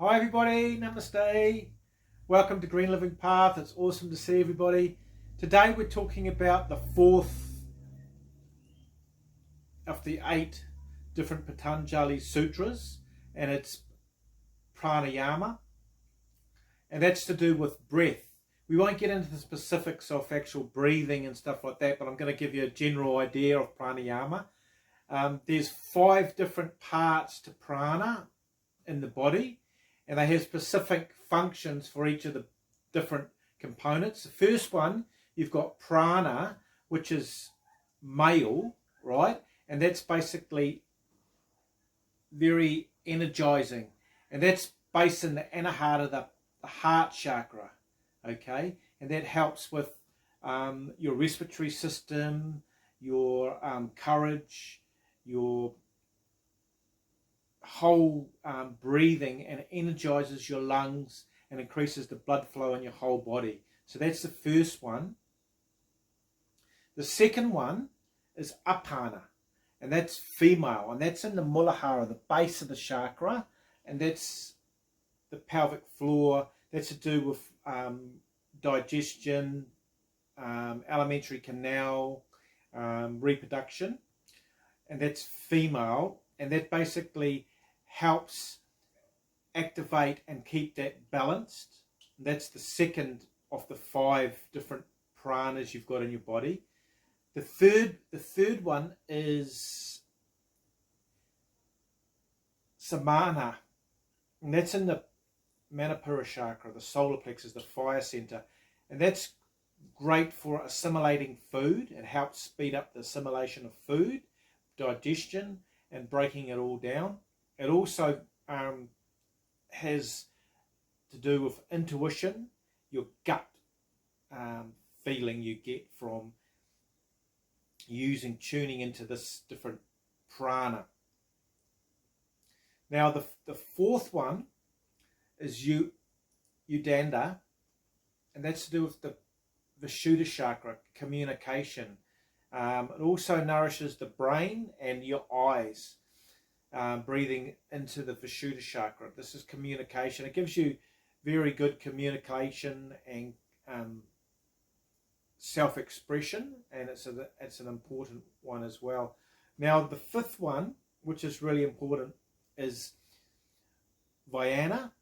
Hi everybody, namaste. Welcome to Green Living Path. It's awesome to see everybody. Today we're talking about the fourth of the 8 different Patanjali sutras, and it's pranayama, and that's to do with breath. We won't get into the specifics of actual breathing and stuff like that, but I'm going to give you a general idea of pranayama. There's 5 different parts to prana in the body, and they have specific functions for each of the different components. The first one, you've got prana, which is male, right? And that's basically very energizing. And that's based in the anahata, the heart chakra, okay? And that helps with your respiratory system, your courage, your whole breathing, and energizes your lungs and increases the blood flow in your whole body. So that's the first one. The second one is apana, and that's female, and that's in the muladhara, the base of the chakra, and that's the pelvic floor. That's to do with digestion, alimentary canal, reproduction, and that's female, and that basically helps activate and keep that balanced. That's the second of the 5 different pranas you've got in your body. The third one is samana, and that's in the manipura chakra, the solar plexus, the fire center, and that's great for assimilating food. It helps speed up the assimilation of food, digestion, and breaking it all down. It also has to do with intuition, your gut feeling you get from tuning into this different prana. Now the fourth one is Udanda, and that's to do with the Vishuddha chakra, communication. It also nourishes the brain and your eyes, breathing into the Vishuddha chakra. This is communication. It gives you very good communication and self-expression, and it's an important one as well. Now the 5th one, which is really important, is Vyana,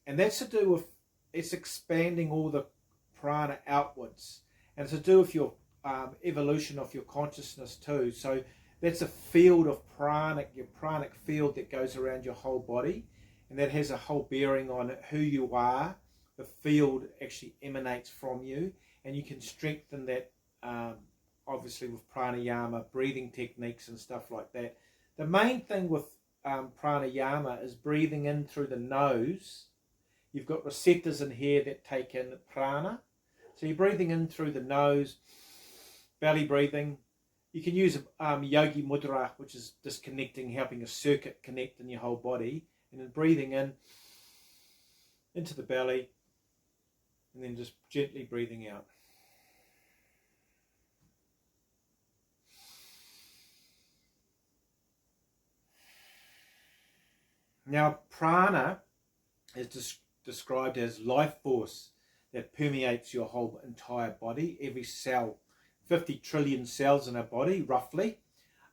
and that's to do with, it's expanding all the prana outwards, and it's to do with your evolution of your consciousness too. So that's a field of pranic, your pranic field that goes around your whole body, and that has a whole bearing on who you are. The field actually emanates from you, and you can strengthen that obviously with pranayama, breathing techniques and stuff like that. The main thing with pranayama is breathing in through the nose. You've got receptors in here that take in prana, so you're breathing in through the nose, belly breathing. You can use yogi mudra, which is disconnecting, helping a circuit connect in your whole body, and then breathing in into the belly, and then just gently breathing out. Now prana is described as life force that permeates your whole entire body, every cell. 50 trillion cells in our body, roughly,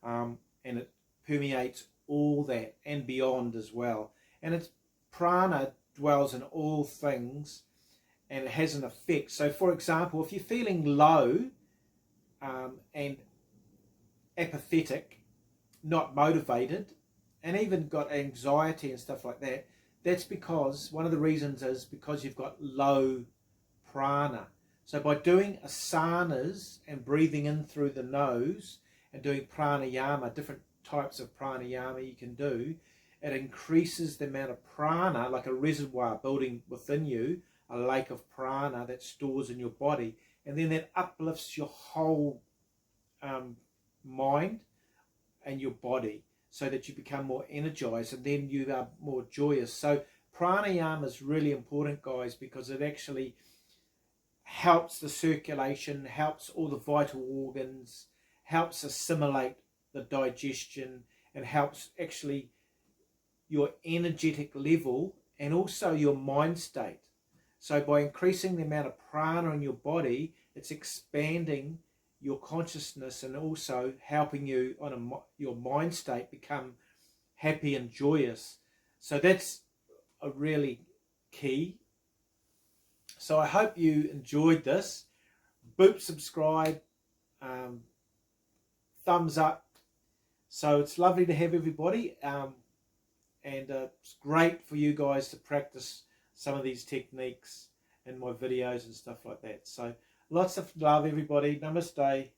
and it permeates all that and beyond as well. And it's prana dwells in all things, and it has an effect. So, for example, if you're feeling low and apathetic, not motivated, and even got anxiety and stuff like that, that's because one of the reasons is because you've got low prana. So by doing asanas and breathing in through the nose and doing pranayama, different types of pranayama you can do, it increases the amount of prana, like a reservoir building within you, a lake of prana that stores in your body, and then that uplifts your whole mind and your body so that you become more energized, and then you are more joyous. So pranayama is really important, guys, because it actually helps the circulation, helps all the vital organs, helps assimilate the digestion, and helps actually your energetic level and also your mind state. So by increasing the amount of prana in your body, it's expanding your consciousness and also helping you on your mind state become happy and joyous. So that's a really key. So I hope you enjoyed this. Boop, subscribe, thumbs up. So it's lovely to have everybody, and it's great for you guys to practice some of these techniques in my videos and stuff like that. So lots of love, everybody. Namaste.